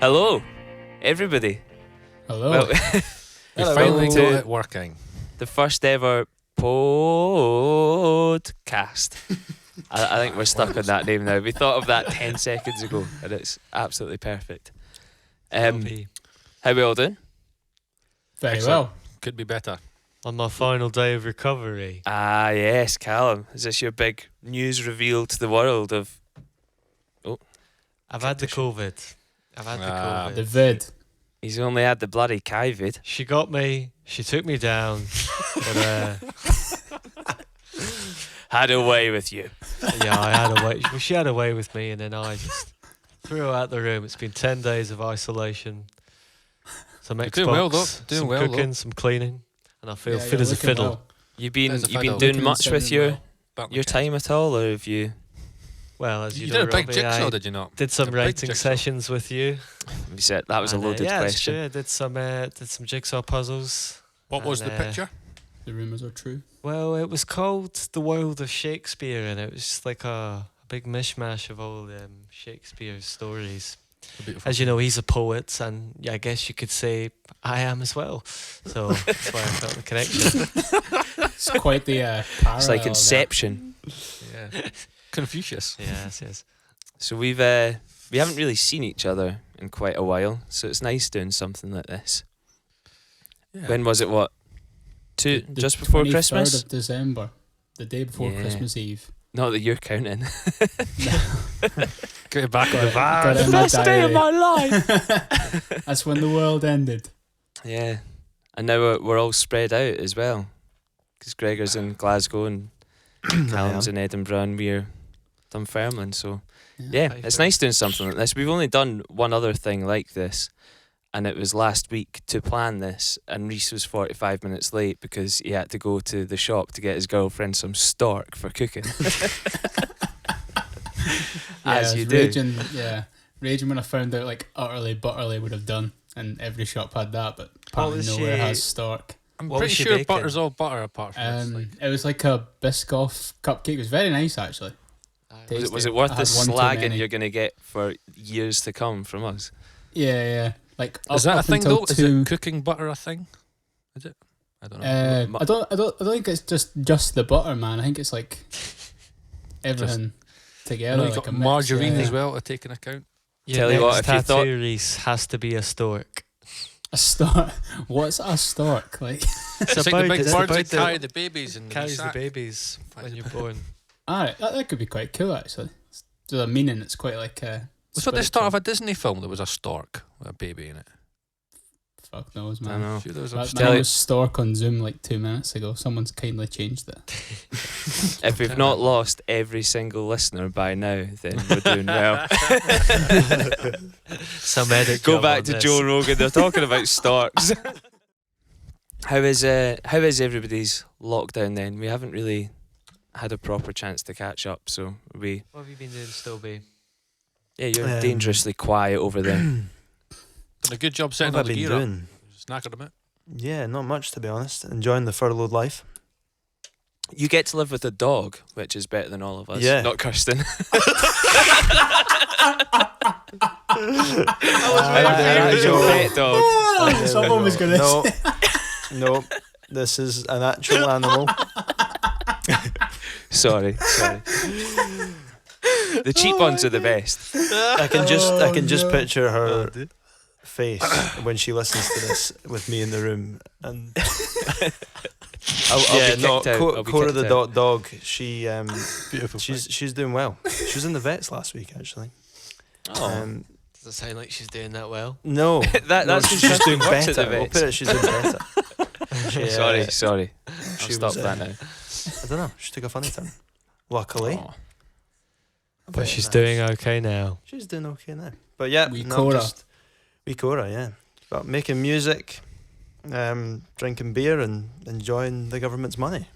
Hello, everybody. Hello. Well, We finally got it working. the first ever podcast. I think we're stuck on that name now. We thought of that 10 seconds ago, and it's absolutely perfect. How we all doing? Very Excellent. well. Could be better. On my final day of recovery. Ah, yes, Callum. Is this your big news reveal to the world of... I've had the COVID. I've had the COVID. The vid. He's only had the bloody COVID. She got me. She took me down. But, Had a way with you. yeah, I had a way. Well, she had a way with me, and then I just threw her out the room. It's been 10 days of isolation. Some Xbox, doing well, though. Doing some well, cooking, though. some cleaning, and I feel Yeah, fit you're as a looking fiddle. well. You've been There's a you've been fiddle. doing Looking much and with sounding your your time at all, or have you? Well, as You you did know, a big Robbie, jigsaw, I did you not? did some A big writing jigsaw. sessions with you. You said that was a And, loaded yeah, it's question. true. I did some jigsaw puzzles. What was And, the picture? The rumours are true. Well, it was called The World of Shakespeare, and it was just like a big mishmash of all Shakespeare's stories. As you know, he's a poet, and I guess you could say I am as well. So that's why I felt the connection. It's quite the parallel. It's like Inception. Yeah. Confucius. Yes, yes. So we haven't really seen each other in quite a while, so it's nice doing something like this. Yeah. When was it? What? The Just before 23rd Christmas? of December. The day before Yeah. Christmas Eve. Not that you're counting. Get it back in the Got van. it in my Best day of diary. my life. That's when the world ended. Yeah, and now we're all spread out as well, because Gregor's in Glasgow and Callum's in Edinburgh, and we're Dunfermline. So yeah, Very it's fair. nice doing something like this. We've only done one other thing like this, and it was last week to plan this, and Reese was 45 minutes late because he had to go to the shop to get his girlfriend some stork for cooking. As I you was do. Raging when I found out like utterly butterly would have done, and every shop had that, but apparently was nowhere she- has stork. I'm What pretty was she sure baking? butter's all butter apart from this. Like, It was like a Biscoff cupcake. It was very nice actually. Was it worth I the had one too slagging many. you're going to get for years to come from us? Yeah. Like is up that a thing until though? Is two- it cooking butter a thing? Is it? I don't know. I don't think it's just the butter, man. I think it's like everything I together. know you like got a mix, margarine yeah. as well to take into account. Tell you what, if you tattoo, thought- Reese, has to be a stork. A stork. What's a stork like? It's like the about- big it's birds about that carry the babies and Carries the babies when you're born. Alright, that could be quite cool actually. The meaning it's quite like Was it the start of a Disney film? There was a stork with a baby in it. fuck knows, I man. know. Sure there was That a Tell man you- was stork on Zoom like 2 minutes ago. Someone's kindly changed it. If we've not lost every single listener by now, then we're doing well. Some edit. Go job back on to this. Joe Rogan. They're talking about storks. How is everybody's lockdown then? We haven't really had a proper chance to catch up, so we. What have you been doing, Stobie? Yeah, you're dangerously quiet over there. Done a good job setting What all have I the been gear up. doing? Snackered a bit. Yeah, not much to be honest. Enjoying the furloughed life. You get to live with a dog, which is better than all of us. Yeah. Not Kirsten. That was Your my pet dog. Someone was gonna No, no. This is an actual animal. Sorry. The cheap ones are the best. I can just picture her face when she listens to this with me in the room. And I'll yeah, be no, kicked out. I'll be Cora kicked the out. dog. She Beautiful. she's doing well. She was in the vets last week actually. Oh. Does it sound like she's doing that well? No, That's she's just doing works at the better. We'll vets. put it. She's doing better. She, Sorry. I'll she stop was, that now. I don't know. She took a funny turn. Luckily, Oh. But she's doing okay now. She's doing okay now. But yeah, Wee no, Cora. just wee Cora, yeah. But making music, drinking beer, and enjoying the government's money.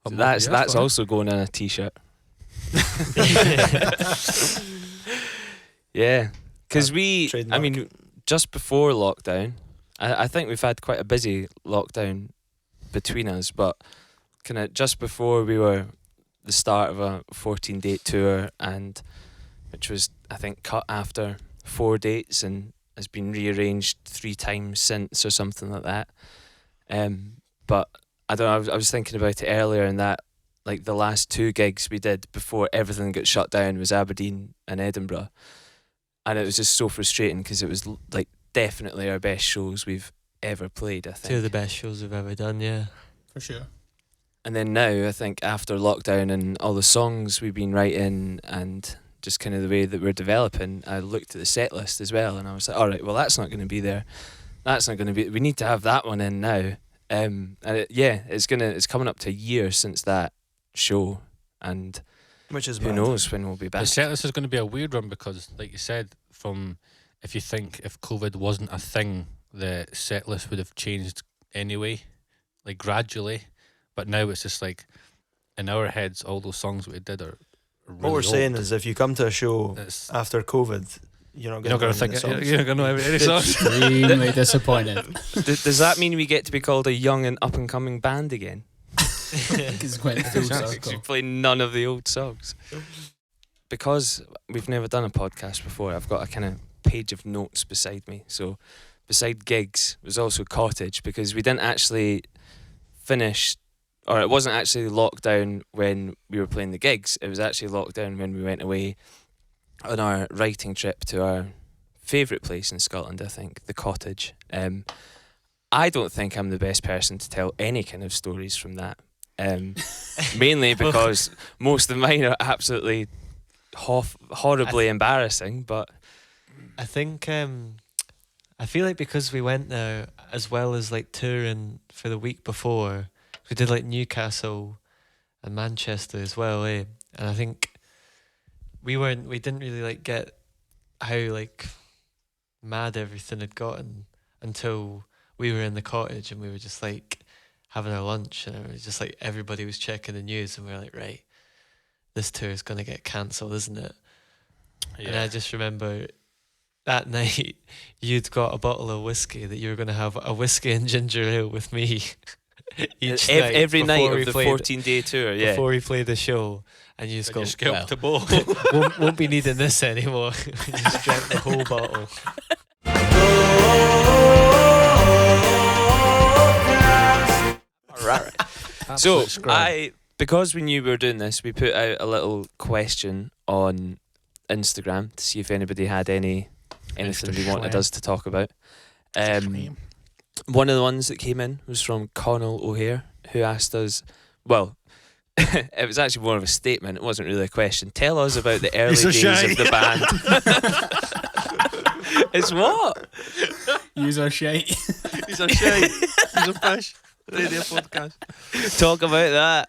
What more That's could you ask that's for? also going in a t-shirt. Yeah, because I trademark. mean, just before lockdown, I think we've had quite a busy lockdown between us, but kind of just before we were the start of a 14-date tour, and which was, I think, cut after 4 dates and has been rearranged 3 times since or something like that. But I don't know, I was thinking about it earlier, and that like the last 2 gigs we did before everything got shut down was Aberdeen and Edinburgh, and it was just so frustrating because it was like definitely our best shows we've ever played, I think. 2 of the best shows we've ever done, yeah. For sure. And then now, I think after lockdown and all the songs we've been writing and just kind of the way that we're developing, I looked at the set list as well, and I was like, all right, well, that's not going to be there. That's not going to be. We need to have that one in now. And it's coming up to a year since that show, and Which is who mad. knows when we'll be back. The set list is going to be a weird one because, like you said, if you think if COVID wasn't a thing, the set list would have changed anyway, like gradually. But now it's just like in our heads, all those songs we did are really What we're saying old. is, if you come to a show It's, after COVID, you're not you're not going going to to think you're not going to know any songs. Extremely disappointed. Does that mean we get to be called a young and up and coming band again? Because it went full Because circle. we play none of the old songs. Because we've never done a podcast before, I've got a kind of page of notes beside me. So beside gigs was also Cottage, because we didn't actually finish, or it wasn't actually lockdown when we were playing the gigs. It was actually lockdown when we went away on our writing trip to our favourite place in Scotland, I think, the Cottage. I don't think I'm the best person to tell any kind of stories from that. Mainly because most of mine are absolutely horribly embarrassing, but I think I feel like because we went there as well as like touring for the week before, we did like Newcastle and Manchester as well, eh? And I think we didn't really like get how like mad everything had gotten until we were in the Cottage and we were just like having our lunch, and it was just like everybody was checking the news and we were like, right, this tour is going to get cancelled, isn't it? And I just remember that night you'd got a bottle of whiskey that you were going to have a whiskey and ginger ale with me each night every night before of we the played- 14-day tour, yeah. before we played the show, and you just go, well, the ball. won't be needing this anymore. You just drank the whole bottle. Right. So because we knew we were doing this, we put out a little question on Instagram to see if anybody had anything they wanted us to talk about. One of the ones that came in was from Connell O'Hare, who asked us, well, it was actually more of a statement, it wasn't really a question. Tell us about the early days of the band. It's what? Use our shite. He's a shite. He's a fish. Radio podcast. Talk about that.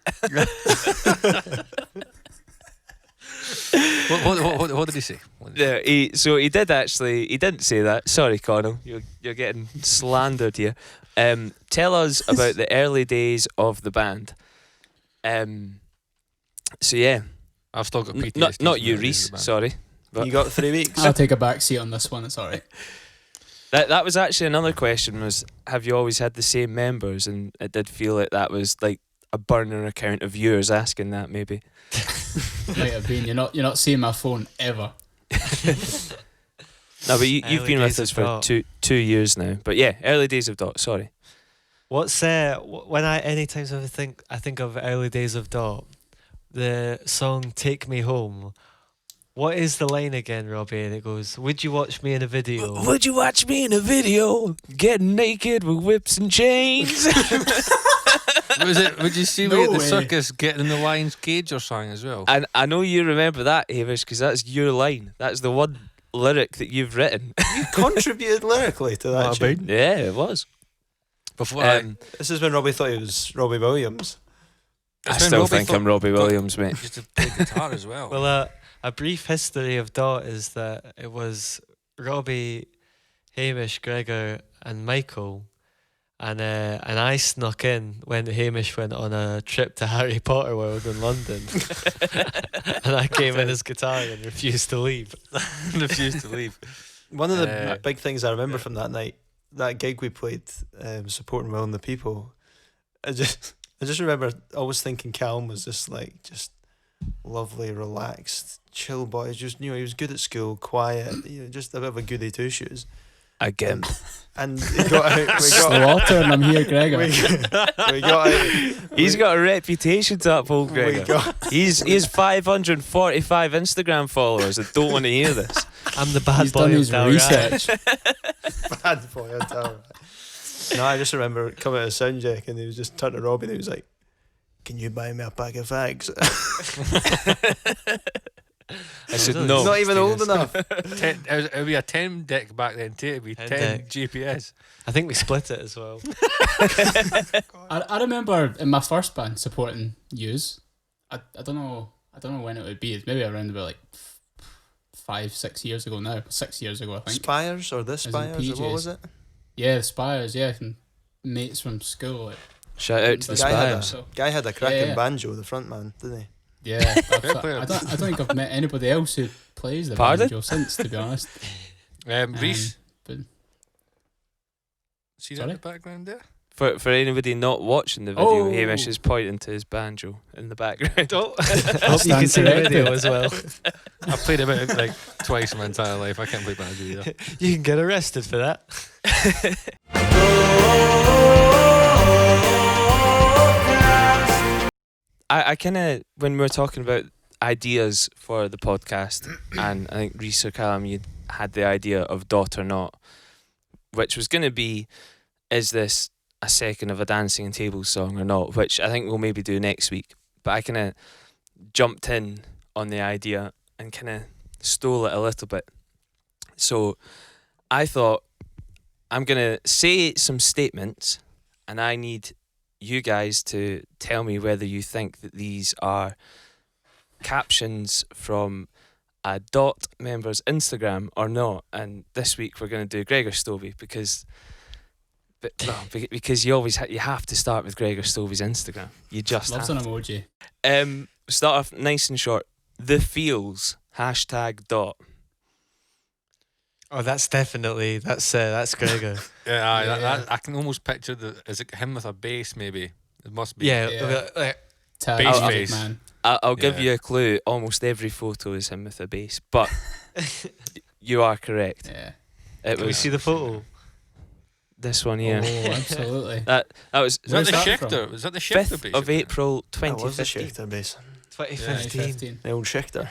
What did he say? Yeah, he didn't say that. Sorry, Connell. You're getting slandered here. Tell us about the early days of the band. So yeah, I've still got PTSD. not you, Reese. Sorry, but You got 3 weeks. I'll take a back seat on this one. It's all right. that was actually another question. Was have you always had the same members? And it did feel like that was like a burner account of yours asking that maybe. Might have been. You're not seeing my phone ever. No, but you've Early been with days us of for Dot. two years now. But yeah, early days of Dot. Sorry. What's when anytime I think of early days of Dot, the song "Take Me Home." What is the line again, Robbie? And it goes, "Would you watch me in a video?" Would you watch me in a video getting naked with whips and chains? Was it? Would you see No me at the way. circus getting in the lion's cage or something as well? And I know you remember that, Hamish, because that's your line. That's the one lyric that you've written. You contributed lyrically to that tune. Yeah, it was. Before This is when Robbie thought he was Robbie Williams. I It's when still Robbie think I'm thought- Robbie Williams, mate. used to play guitar as well. Well, a brief history of Dot is that it was Robbie, Hamish, Gregor, and Michael, and I snuck in when Hamish went on a trip to Harry Potter World in London, and I came in as guitar and refused to leave. refused to leave. One of the big things I remember from that night, that gig we played, supporting Will and the People, I just remember always thinking Callum was just lovely, relaxed, chill boy. Just he was good at school, quiet, just a bit of a goody two shoes. Again. And he got out. Slaughter, and I'm here, Gregor. We got out. He's got a reputation to uphold, Gregor. He has 545 Instagram followers that don't want to hear this. I'm the bad He's boy done of his Dalry. research. Bad boy, I tell you. No, I just remember coming out of sound check and he was just turning to Robbie and he was like, "Can you buy me a pack of fags?" I said Really? no. Not even old enough. It would be a 10 deck back then too. It'd be 10 10 deck. GPS. I think we split it as well. I remember in my first band supporting yous. I don't know when it would be. It's maybe around about like 5-6 years ago now. 6 years ago, I think. Spires or the in Spires or what was PJs. it? Yeah, the Spires. Yeah, and mates from school. Like, Shout out to the Guy had, Spires. guy had a cracking Yeah. banjo, the front man, didn't he? yeah, player. I don't think I've met anybody else who plays the Pardon? banjo since, to be honest. Reese, But see that sorry? in the background there? For anybody not watching the video, Oh. Hamish is pointing to his banjo in the background. Hope you can see the video as well. I've played it like twice in my entire life. I can't play banjo either. You can get arrested for that. I kind of, when we were talking about ideas for the podcast, and I think Reese or Callum, you had the idea of Dot or Not, which was going to be, is this a second of a Dancing and Tables song or not, which I think we'll maybe do next week. But I kind of jumped in on the idea and kind of stole it a little bit. So I thought, I'm going to say some statements and I need you guys to tell me whether you think that these are captions from a Dot member's Instagram or not. And this week we're going to do Gregor Stovey because you have to start with Gregor Stovey's Instagram. You just loves have an to. emoji. Start off nice and short. The feels #Dot. Oh, that's Gregor. Yeah, Yeah. I can almost picture is it him with a bass maybe? It must be. Yeah. Like, Tag Bass music, face. man. I'll give Yeah. you a clue. Almost every photo is him with a bass, but you are correct. Yeah. It can we was see the photo? this one here. Oh, absolutely. That was Is that Where's the that Schechter? Is that the Schechter 5th bass? of April That was the 2015. Schechter bass. 2015. 2015. The old Schechter.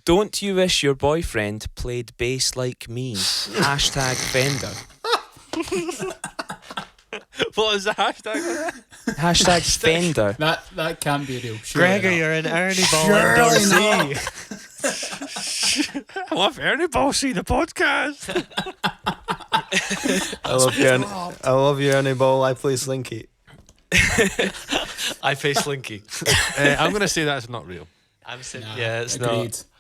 Don't you wish your boyfriend played bass like me? #Fender. What is the hashtag? #Fender. That can't be real. Surely Gregor, not. you're an Ernie Ball Surely endorsee. I love Ernie Ball see the podcast. I love you, Ernie Ball. I play Slinky. I play Slinky. I'm going to say that's not real. I'm saying, Nah, yeah, it's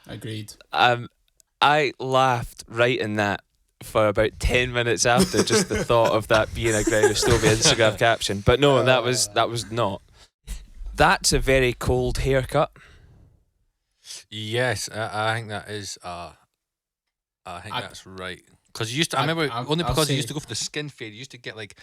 Agreed. I laughed right in that for about 10 minutes after just the thought of that being a Gregor Stovey Instagram caption. But no, that was not. That's a very cold haircut. Yes, I think that is. I think that's right. Because you used to. I I- remember I'll- only I'll because you say- used to go for the skin fade. You used to get like,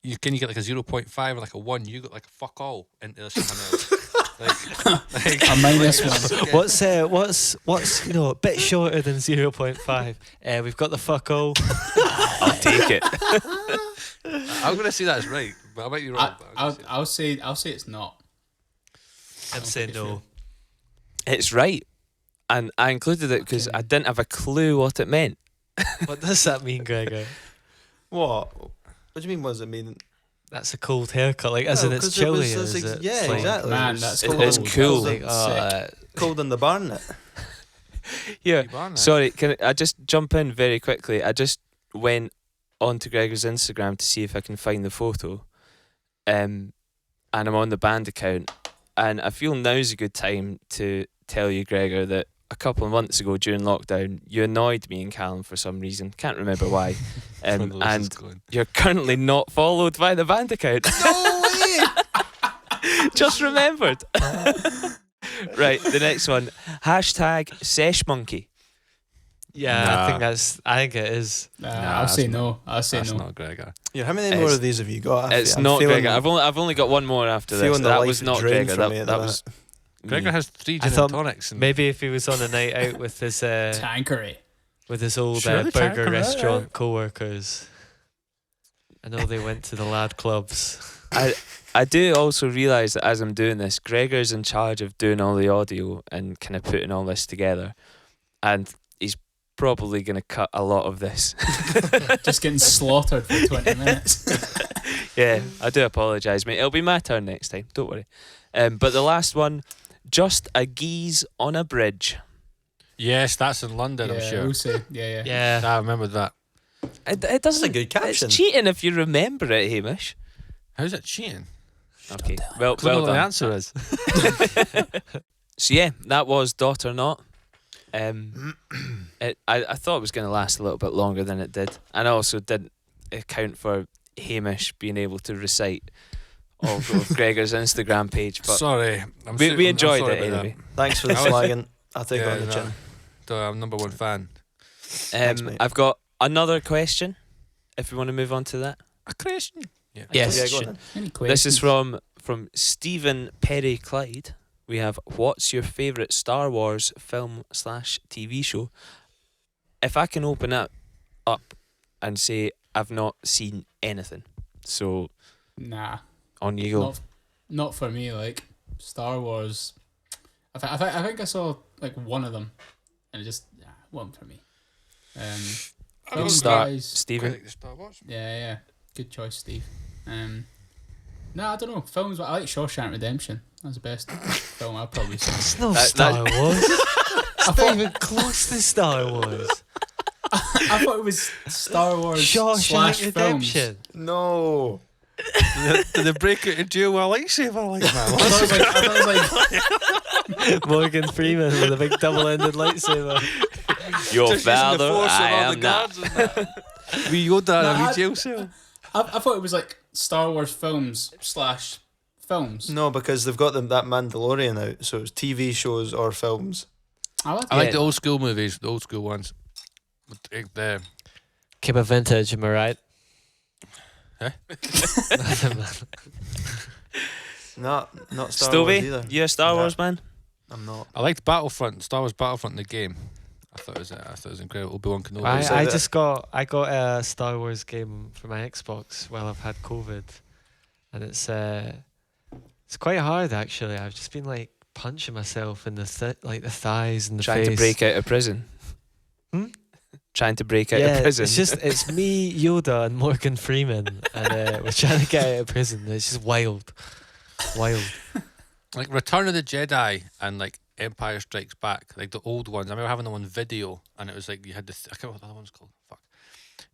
you get like a 0.5 or like a 1. You got like a fuck all into someone else. like I mind this one. What's a bit shorter than 0.5? We've got the fuck all. I'll take it. I'm gonna say that's right, but I might be wrong. but I'm gonna I'll say it's not. I'm saying pretty no. sure. It's right. And I included it because I didn't have a clue what it meant. What does that mean, Gregor? What? What do you mean? What does it mean? That's a cold haircut, like as in it's 'cause it chilly. was- or it's is it? yeah, It's like- exactly. Man, It's that's cold. It's cool. Like, Cold in the barn. It. Yeah. You ban that. Sorry, can I just jump in very quickly? I just went onto Gregor's Instagram to see if I can find the photo. And I'm on the band account. And I feel now's a good time to tell you, Gregor, that a couple of months ago during lockdown, you annoyed me and Callum for some reason. Can't remember why. Where this is And going. you're currently not followed by the band account. No way! Just remembered. Right, the next one. #SeshMonkey. Yeah, Nah. I think it is. Nah, I'll say that's no. I'll say That's no. not Gregor. Yeah, how many It's- more of these have you got? It's I'm not feeling- Gregor. I've only got one more after this. feeling the That life was not drained Gregor. from me at That the was Gregor has 3 I gin thought and tonics. And maybe if he was on a night out with his Tankery. old Surely burger Tanqueray, restaurant co-workers. I know they went to the lad clubs. I do also realise that as I'm doing this, Gregor's in charge of doing all the audio and kind of putting all this together, and he's probably going to cut a lot of this. Just getting slaughtered for 20 minutes. Yeah, I do apologise, mate. It'll be my turn next time. Don't worry. But the last one, just a geese on a bridge. yes, that's in London, I'm sure. We'll say, yeah. Yeah. I remember that. It That's doesn't. a good caption. It's cheating if you remember it, Hamish. How's it cheating? Okay, well I don't know what the done. answer is. So yeah, that was Dot or Not. I thought it was going to last a little bit longer than it did, and I also didn't account for Hamish being able to recite all of Gregor's Instagram page. But Sorry. we enjoyed it anyway. Thanks for the slagging. I'll take it on the chin. I'm number 1 fan. Thanks, mate. I've got another question. If we want to move on to that. A question. Yeah. Yes. Yeah, go on then. Any This is questions? from Stephen Perry Clyde. We have, what's your favourite Star Wars film / TV show? If I can open it up and say I've not seen anything. So Nah. on you go. Not for me. Like Star Wars. I think I saw like one of them, and it just wasn't for me. Film start, guys, Stephen. yeah. Good choice, Steve. No, I don't know. Films. I like Shawshank Redemption. That's the best film I've probably seen. It's no That- Star Wars. It's not even close to Star Wars. I thought it was Star Wars Shawshank / Redemption. No. Did they break it into a lightsaber like I thought it was like Morgan Freeman with a big double-ended lightsaber. Your father, I am not. We Yoda No, in I- a jail cell. I thought it was like Star Wars films / films. No, because they've got that Mandalorian out, so it's TV shows or films. I like I like Yeah. the old school movies, the old school ones. The Keep a vintage, am I right? Huh? Not Star Wars Stovey, either. you a Star No. Wars man? I'm not. I liked Battlefront, Star Wars Battlefront, the game. I thought it was incredible. Obi-Wan Kenobi. I got a Star Wars game for my Xbox while I've had COVID, and it's quite hard actually. I've just been like punching myself in the the thighs and the Trying face. to break out of prison. Hmm? Trying to break out Yeah, of prison. it's me, Yoda, and Morgan Freeman, and we're trying to get out of prison. It's just wild. Like Return of the Jedi and like Empire Strikes Back, like the old ones. I remember having them on video, and it was like you had I can't remember what the other one's called. Fuck.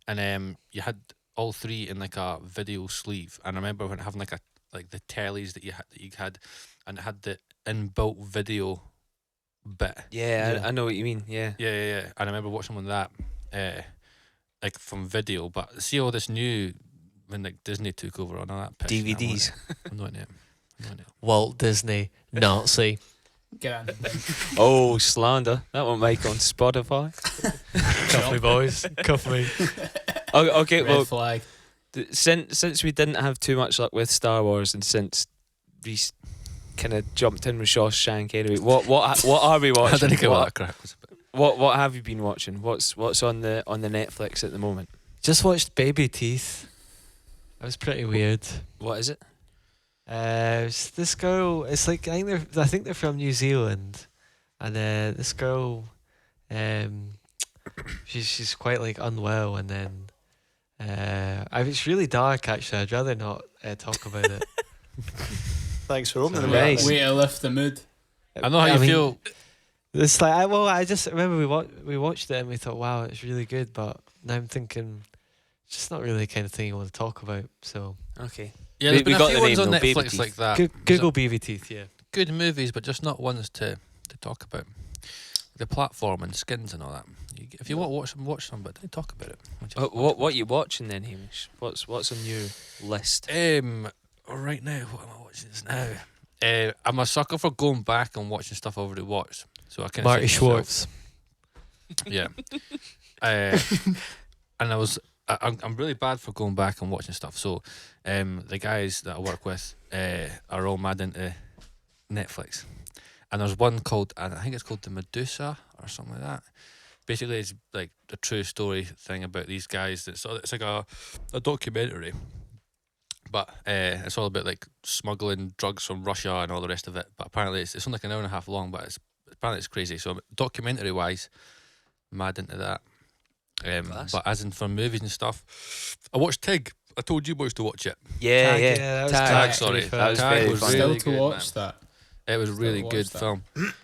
And you had all 3 in like a video sleeve. And I remember when having like the tellies that you had, and it had the inbuilt video bit. yeah, Yeah. I know what you mean. Yeah. Yeah. And I remember watching one of that, like from video. But see all this new when like Disney took over on all that piss, DVDs. I'm not in it. Walt Disney, Nazi. Get on. Oh, slander. That one might go on Spotify. Cuff me, boys. Cuff me. Okay, Red well, flag. since we didn't have too much luck with Star Wars, and since Reese kind of jumped in with Shawshank anyway, what are we I watching? didn't get what that crap was about. What have you been watching? What's on the Netflix at the moment? Just watched Baby Teeth. That was pretty weird. What is it? It's this girl. It's like I think they're from New Zealand, and this girl, she's quite like unwell, and then it's really dark actually. I'd rather not talk about it. Thanks for opening Nice. that. Way to lift the mood. I know how you mean, feel. It's like I just remember we watched it and we thought, wow, it's really good, but now I'm thinking, it's just not really the kind of thing you want to talk about. So Okay. Yeah, We- there's been we a got few the ones name, on though, Baby Netflix Teeth. like that. Google Baby Teeth, yeah. Good movies, but just not ones to talk about. The platform and skins and all that. If you want to watch some, but don't talk about it. What are you watching then, Hamish? What's on your list? Right now, what am I watching this now? I'm a sucker for going back and watching stuff I've already watched. So I kind of Marty Schwartz. Yeah. And I'm really bad for going back and watching stuff. So the guys that I work with are all mad into Netflix. and there's one called, I think it's called the Medusa or something like that. Basically, it's like a true story thing about these guys. It's like a documentary, but it's all about like smuggling drugs from Russia and all the rest of it. But apparently, it's only like an hour and a half long, but apparently it's crazy. So documentary wise, mad into that. But as in for movies and stuff, I watched Tig. I told you boys to watch it. Yeah, yeah. that was Tag, sorry. That was Tag very was fun. Still really to good, watch man. that. It was a really watch good that. film.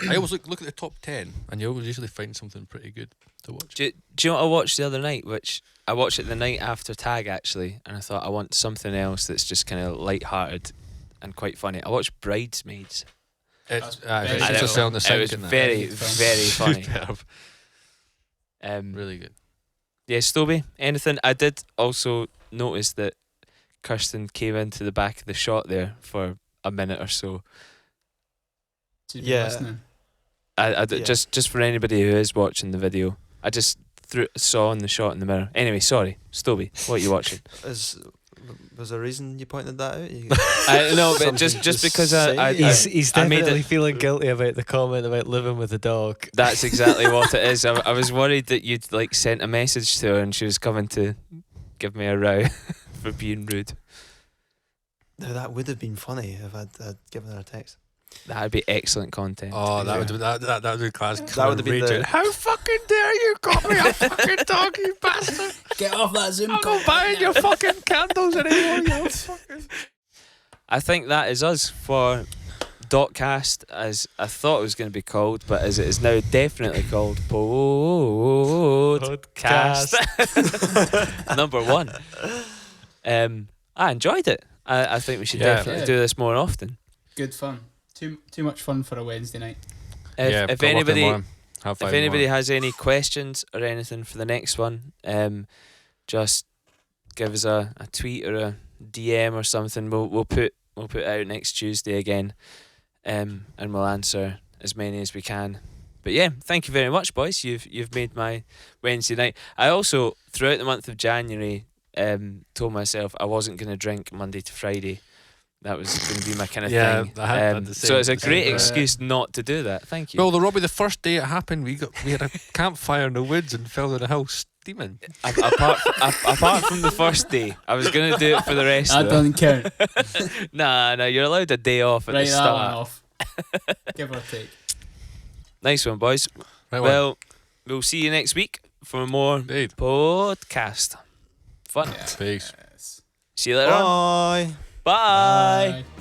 I always look at the top 10, and you always usually find something pretty good to watch. Do you know what I watched the other night? Which I watched it the night after Tag, actually, and I thought I want something else that's just kind of light-hearted and quite funny. I watched Bridesmaids. It's very it's good. just on the It sink was and that. very, Good film. very funny. Superb. Really good. Yeah, Stobie, anything? I did also notice that Kirsten came into the back of the shot there for a minute or so. Yeah. Listening. I Yeah. just for anybody who is watching the video, I just saw in the shot in the mirror. Anyway, sorry, Stobie, what are you watching? Was there a reason you pointed that out? I know, but Something just to because say? He's I made definitely it- feeling guilty about the comment about living with a dog. That's exactly what it is. I was worried that you'd like sent a message to her and she was coming to give me a row for being rude. No, that would have been funny if I'd given her a text. That'd be excellent content. Oh, that Yeah. would be class. That would have been Raging. the- How fucking dare you call me a fucking dog, you bastard! Get off that Zoom I'm call. not buying your fucking candles anymore, you fucking... I think that is us for DotCast, as I thought it was going to be called, but as it is now definitely called Podcast. Number 1. I enjoyed it. I think we should Yeah. definitely Yeah. do this more often. Good fun. Too much fun for a Wednesday night. If anybody has any questions or anything for the next one, just give us a tweet or a DM or something. We'll put it out next Tuesday again, and we'll answer as many as we can. But yeah, thank you very much, boys. You've made my Wednesday night. I also, throughout the month of January, told myself I wasn't going to drink Monday to Friday. That was going to be my kind of thing. I had the So same it's a great thing. excuse not to do that. Thank you. Well, the Robbie, the first day it happened, we had a campfire in the woods and fell in the house steaming. Apart from the first day, I was going to do it for the rest That of doesn't count. it. Nah, you're allowed a day off at Write the that one start. off. Give or take. Nice one, boys. Right, Well, we'll see you next week for more indeed. podcast. Fun. Peace. Yes. See you later on. Bye. Bye. Bye.